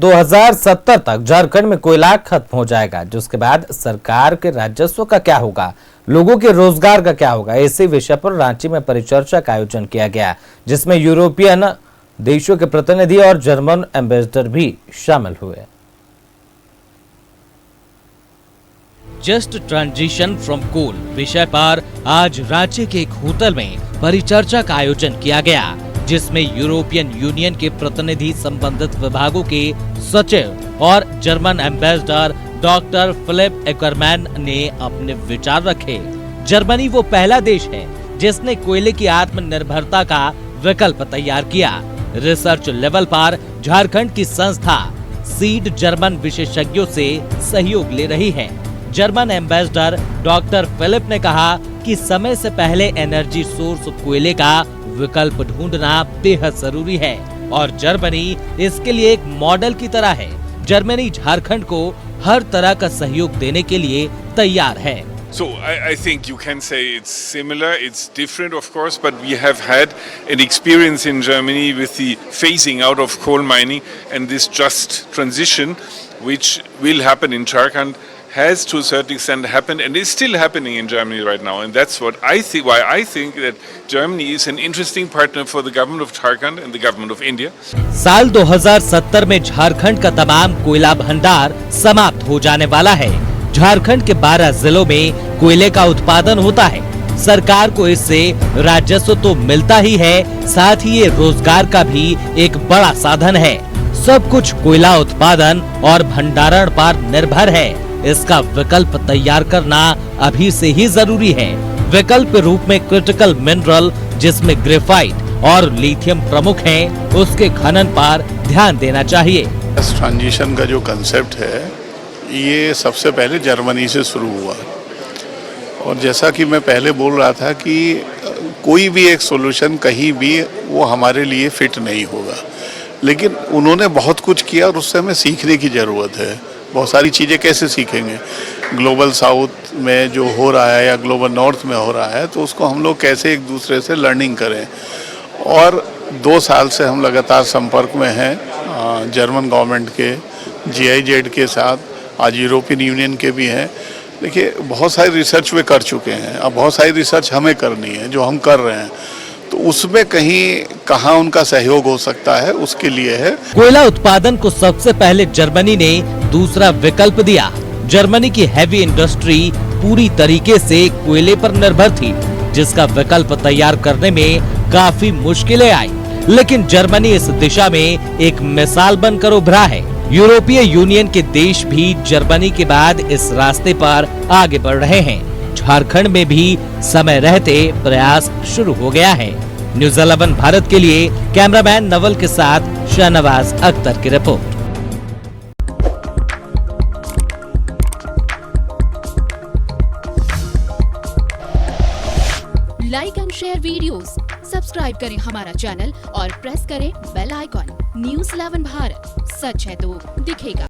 2070 तक झारखंड में कोयला खत्म हो जाएगा, जिसके बाद सरकार के राजस्व का क्या होगा, लोगों के रोजगार का क्या होगा। इसी विषय पर रांची में परिचर्चा का आयोजन किया गया, जिसमें यूरोपियन देशों के प्रतिनिधि और जर्मन एम्बेसडर भी शामिल हुए। जस्ट ट्रांजिशन फ्रॉम कोल विषय पर आज रांची के एक होटल में परिचर्चा का आयोजन किया गया, जिसमें यूरोपियन यूनियन के प्रतिनिधि, संबंधित विभागों के सचिव और German ambassador doctor Philipp Ackermann ने अपने विचार रखे। जर्मनी वो पहला देश है जिसने कोयले की आत्मनिर्भरता का विकल्प तैयार किया। रिसर्च लेवल पर झारखंड की संस्था सीड जर्मन विशेषज्ञों से सहयोग ले रही है। जर्मन एम्बेसडर डॉक्टर फिलिप ने कहा कि समय से पहले एनर्जी सोर्स कोयले का विकल्प ढूंढना बेहद जरूरी है और जर्मनी इसके लिए एक मॉडल की तरह है। जर्मनी झारखंड को हर तरह का सहयोग देने के लिए तैयार है। So I think you can say it's similar, it's different of course, but we have had an experience in Germany with the phasing out of coal mining, and this just transition which will happen in Jharkhand has to a certain extent happened and is still happening in Germany right now, and that's what I think, why I think that Germany is an interesting partner for the government of Jharkhand and the government of India. साल 2070 में झारखंड का तमाम कोयला भंडार समाप्त हो जाने वाला है। झारखंड के 12 जिलों में कोयले का उत्पादन होता है। सरकार को इससे राजस्व तो मिलता ही है, साथ ही ये रोजगार का भी एक बड़ा साधन है। सब कुछ कोयला उत्पादन और भंडारण पर निर्भर है। इसका विकल्प तैयार करना अभी से ही जरूरी है। विकल्प रूप में क्रिटिकल मिनरल, जिसमें ग्रेफाइट और लिथियम प्रमुख हैं, उसके खनन पर ध्यान देना चाहिए। ट्रांजिशन का जो कंसेप्ट है, ये सबसे पहले जर्मनी से शुरू हुआ और जैसा कि मैं पहले बोल रहा था कि कोई भी एक सॉल्यूशन कहीं भी वो हमारे लिए फिट नहीं होगा, लेकिन उन्होंने बहुत कुछ किया और उससे हमें सीखने की ज़रूरत है। बहुत सारी चीज़ें कैसे सीखेंगे, ग्लोबल साउथ में जो हो रहा है या ग्लोबल नॉर्थ में हो रहा है, तो उसको हम लोग कैसे एक दूसरे से लर्निंग करें। और 2 साल से हम लगातार संपर्क में हैं जर्मन गवर्नमेंट के, GIZ के साथ, आज यूरोपियन यूनियन के भी हैं। देखिए, बहुत सारी रिसर्च वे कर चुके हैं, अब बहुत सारी रिसर्च हमें करनी है जो हम कर रहे हैं, तो उसमें कहाँ उनका सहयोग हो सकता है, उसके लिए है। कोयला उत्पादन को सबसे पहले जर्मनी ने दूसरा विकल्प दिया। जर्मनी की हैवी इंडस्ट्री पूरी तरीके से कोयले पर निर्भर थी, जिसका विकल्प तैयार करने में काफी मुश्किलें आई, लेकिन जर्मनी इस दिशा में एक मिसाल बनकर उभरा है। यूरोपीय यूनियन के देश भी जर्मनी के बाद इस रास्ते पर आगे बढ़ रहे हैं। झारखंड में भी समय रहते प्रयास शुरू हो गया है। न्यूज़ 11 भारत के लिए कैमरामैन नवल के साथ शाहनवाज अख्तर की report. Like and share videos, subscribe करें हमारा चैनल और प्रेस करें बेल आइकॉन। न्यूज़ 11 भारत, सच है तो दिखेगा।